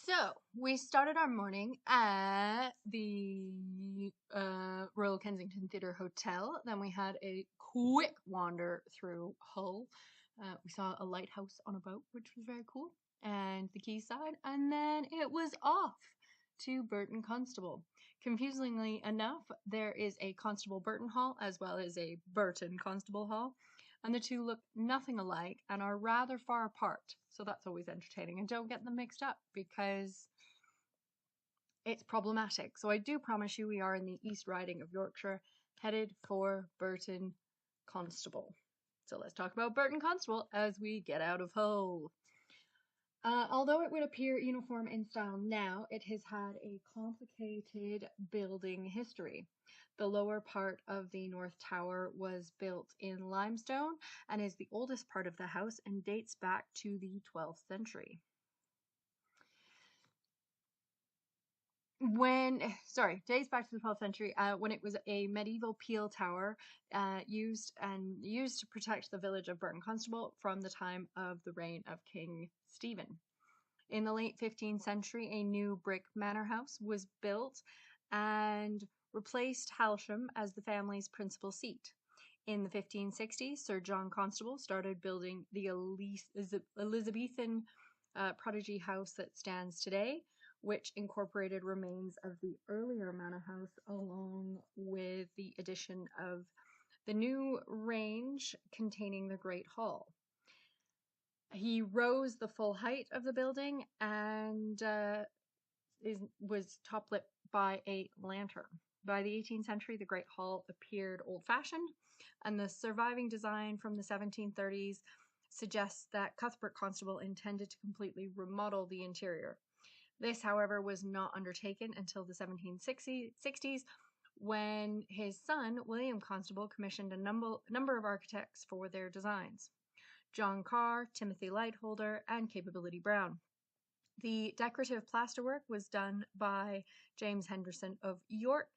So we started our morning at the Royal Kensington Theatre Hotel. Then we had a quick wander through Hull. We saw a lighthouse on a boat, which was very cool, and the quayside. And then it was off to Burton Constable. Confusingly enough, there is a Constable Burton Hall as well as a Burton Constable Hall, and the two look nothing alike and are rather far apart. So that's always entertaining. And don't get them mixed up because it's problematic. So I do promise you we are in the East Riding of Yorkshire, headed for Burton Constable. So let's talk about Burton Constable as we get out of Hull. Although it would appear uniform in style now, it has had a complicated building history. The lower part of the North Tower was built in limestone and is the oldest part of the house and dates back to the 12th century. Dates back to the 12th century, when it was a medieval peel tower used to protect the village of Burton Constable from the time of the reign of King Stephen. In the late 15th century, a new brick manor house was built and replaced Halsham as the family's principal seat. In the 1560s, Sir John Constable started building the Elizabethan prodigy house that stands today, which incorporated remains of the earlier manor house along with the addition of the new range containing the Great Hall. He rose the full height of the building and was toplit by a lantern. By the 18th century, the Great Hall appeared old-fashioned, and the surviving design from the 1730s suggests that Cuthbert Constable intended to completely remodel the interior. This, however, was not undertaken until the 1760s, when his son, William Constable, commissioned a number of architects for their designs: John Carr, Timothy Lightholder, and Capability Brown. The decorative plasterwork was done by James Henderson of York,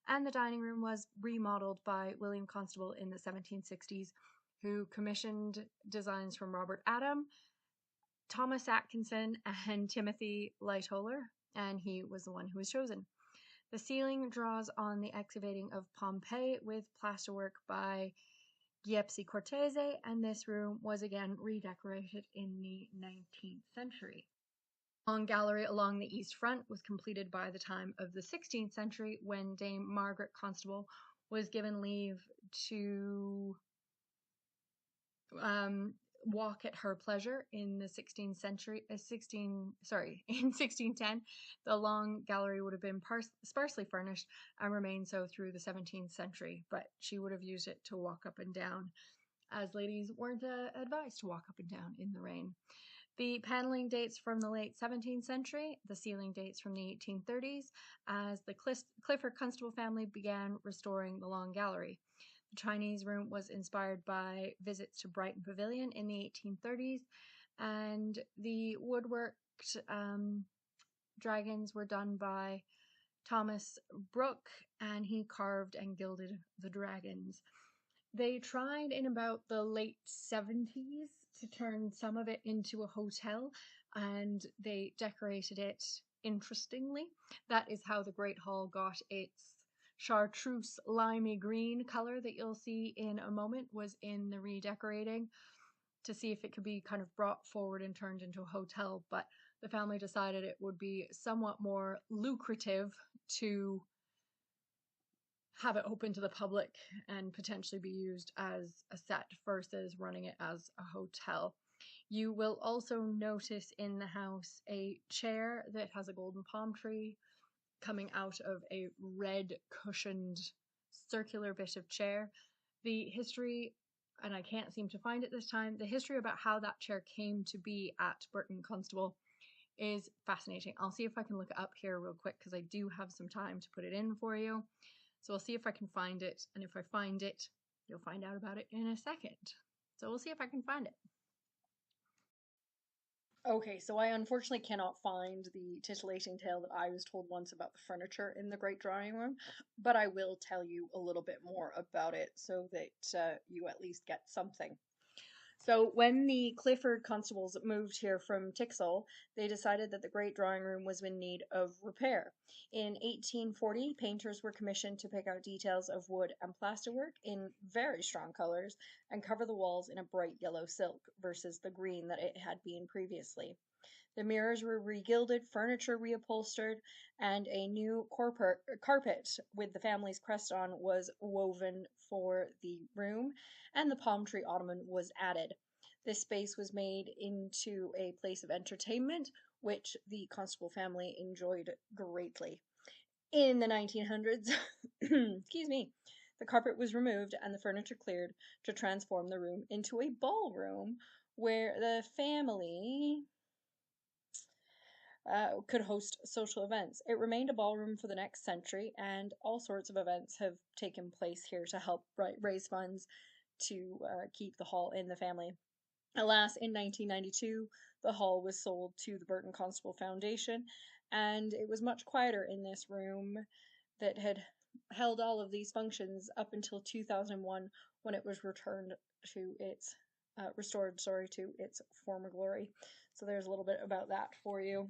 and the dining room was remodeled by William Constable in the 1760s, who commissioned designs from Robert Adam, Thomas Atkinson, and Timothy Lightholder, and he was the one who was chosen. The ceiling draws on the excavating of Pompeii with plasterwork by Giuseppe Cortese, and this room was again redecorated in the 19th century. The long gallery along the east front was completed by the time of the 16th century, when Dame Margaret Constable was given leave to walk at her pleasure in the 16th century. In 1610, the long gallery would have been sparsely furnished and remained so through the 17th century, but she would have used it to walk up and down, as ladies weren't advised to walk up and down in the rain. The paneling dates from the late 17th century, the ceiling dates from the 1830s, as the Clifford Constable family began restoring the long gallery. The Chinese room was inspired by visits to Brighton Pavilion in the 1830s, and the woodworked dragons were done by Thomas Brooke, and he carved and gilded the dragons. They tried in about the late 70s to turn some of it into a hotel, and they decorated it interestingly. That is how the Great Hall got its chartreuse limey green color that you'll see in a moment, was in the redecorating to see if it could be kind of brought forward and turned into a hotel, but the family decided it would be somewhat more lucrative to have it open to the public and potentially be used as a set versus running it as a hotel. You will also notice in the house a chair that has a golden palm tree coming out of a red cushioned circular bit of chair. The history, and I can't seem to find it this time, the history about how that chair came to be at Burton Constable is fascinating. I'll see if I can look it up here real quick because I do have some time to put it in for you. So I'll see if I can find it, and if I find it, you'll find out about it in a second. So we'll see if I can find it. Okay, so I unfortunately cannot find the titillating tale that I was told once about the furniture in the Great Drawing Room, but I will tell you a little bit more about it so that you at least get something. So when the Clifford constables moved here from Tixall, they decided that the great drawing room was in need of repair. In 1840, painters were commissioned to pick out details of wood and plasterwork in very strong colors and cover the walls in a bright yellow silk versus the green that it had been previously. The mirrors were regilded, furniture reupholstered, and a new carpet with the family's crest on was woven for the room, and the palm tree ottoman was added. This space was made into a place of entertainment, which the Constable family enjoyed greatly. In the 1900s, excuse me, the carpet was removed and the furniture cleared to transform the room into a ballroom where the family could host social events. It remained a ballroom for the next century, and all sorts of events have taken place here to help raise funds to keep the hall in the family. Alas, in 1992, the hall was sold to the Burton Constable Foundation, and it was much quieter in this room that had held all of these functions up until 2001 when it was returned to its restored, sorry, to its former glory. So there's a little bit about that for you.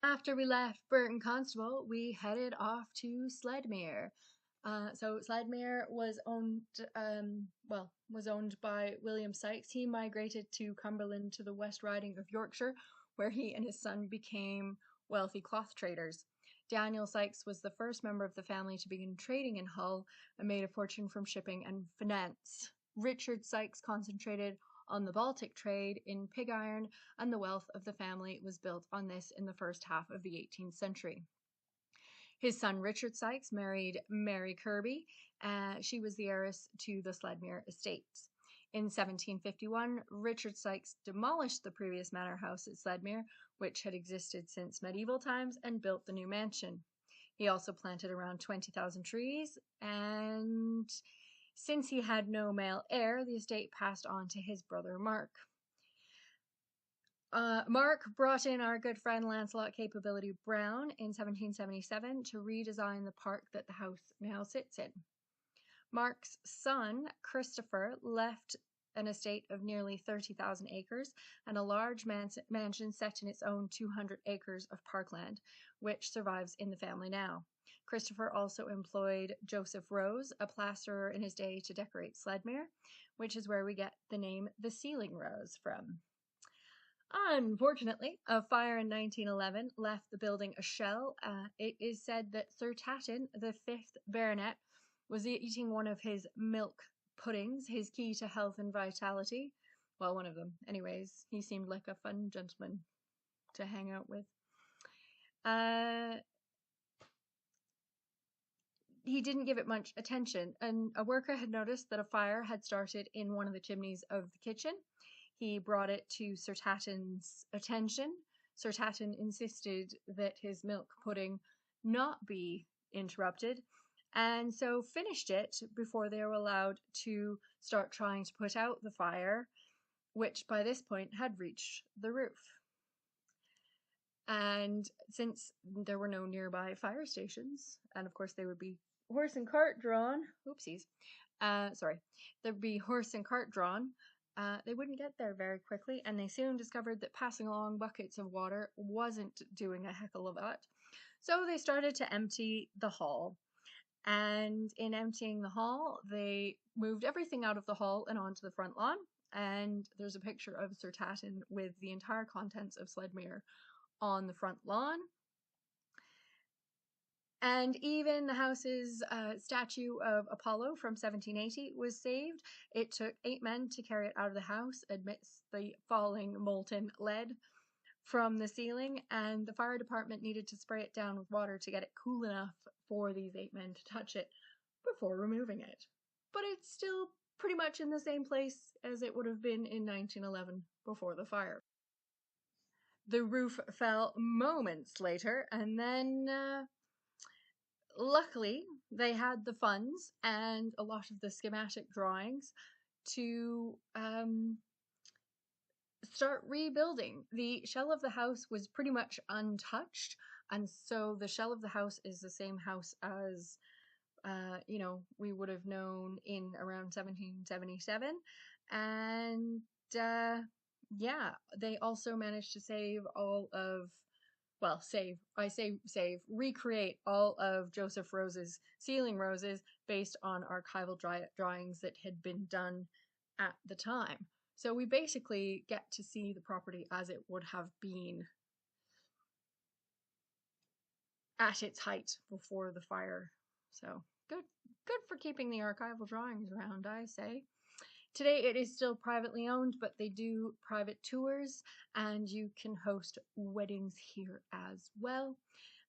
After we left Burton Constable, we headed off to Sledmere. So Sledmere was owned by William Sykes. He migrated to Cumberland to the West Riding of Yorkshire, where he and his son became wealthy cloth traders. Daniel Sykes was the first member of the family to begin trading in Hull and made a fortune from shipping and finance. Richard Sykes concentrated on the Baltic trade in pig iron, and the wealth of the family was built on this in the first half of the 18th century. His son Richard Sykes married Mary Kirby. She was the heiress to the Sledmere estates. In 1751, Richard Sykes demolished the previous manor house at Sledmere, which had existed since medieval times, and built the new mansion. He also planted around 20,000 trees, and since he had no male heir, the estate passed on to his brother Mark. Mark brought in our good friend Lancelot Capability Brown in 1777 to redesign the park that the house now sits in. Mark's son, Christopher, left an estate of nearly 30,000 acres and a large mansion set in its own 200 acres of parkland, which survives in the family now. Christopher also employed Joseph Rose, a plasterer in his day, to decorate Sledmere, which is where we get the name the Ceiling Rose from. Unfortunately, a fire in 1911 left the building a shell. It is said that Sir Tatton, the 5th Baronet, was eating one of his milk puddings, his key to health and vitality. Well, one of them. Anyways, he seemed like a fun gentleman to hang out with. He didn't give it much attention, and a worker had noticed that a fire had started in one of the chimneys of the kitchen. He brought it to Sir Tatton's attention. Sir Tatton insisted that his milk pudding not be interrupted, and so finished it before they were allowed to start trying to put out the fire, which by this point had reached the roof. And since there were no nearby fire stations, and of course they would be horse and cart drawn, there'd be horse and cart drawn, they wouldn't get there very quickly, and they soon discovered that passing along buckets of water wasn't doing a heck of a lot. So they started to empty the hall. And in emptying the hall, they moved everything out of the hall and onto the front lawn. And there's a picture of Sir Tatton with the entire contents of Sledmere on the front lawn. And even the house's statue of Apollo from 1780 was saved. It took 8 men to carry it out of the house amidst the falling molten lead from the ceiling, and the fire department needed to spray it down with water to get it cool enough for these 8 men to touch it before removing it. But it's still pretty much in the same place as it would have been in 1911 before the fire. The roof fell moments later, and then luckily, they had the funds and a lot of the schematic drawings to start rebuilding. The shell of the house was pretty much untouched, and so the shell of the house is the same house as we would have known in around 1777. And they also managed to save all of recreate all of Joseph Rose's ceiling roses based on archival drawings that had been done at the time. So we basically get to see the property as it would have been at its height before the fire. So good for keeping the archival drawings around, I say. Today it is still privately owned, but they do private tours and you can host weddings here as well.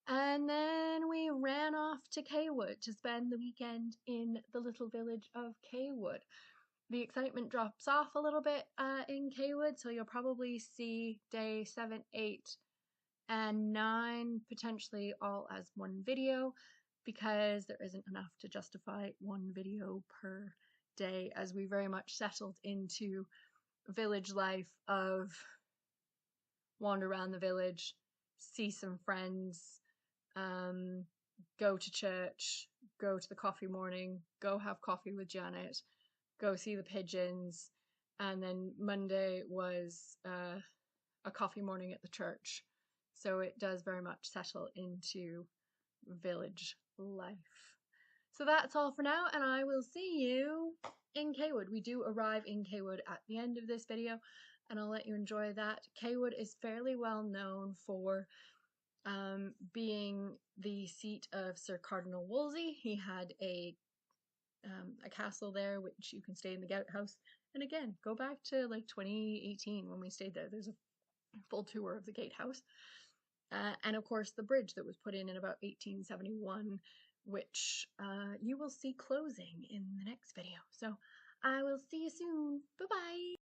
And then we ran off to Cawood to spend the weekend in the little village of Cawood. The excitement drops off a little bit in Cawood, so you'll probably see day 7, 8, and 9 potentially all as one video, because there isn't enough to justify one video per day, as we very much settled into village life of wander around the village, see some friends, go to church, go to the coffee morning, go have coffee with Janet, go see the pigeons, and then Monday was a coffee morning at the church. So it does very much settle into village life. So that's all for now, and I will see you in Cawood. We do arrive in Cawood at the end of this video, and I'll let you enjoy that. Cawood is fairly well known for being the seat of Sir Cardinal Wolsey. He had a castle there, which you can stay in the Gout House. And again, go back to like 2018 when we stayed there. There's a full tour of the Gatehouse. And of course, the bridge that was put in about 1871, which you will see closing in the next video. So I will see you soon. Bye-bye.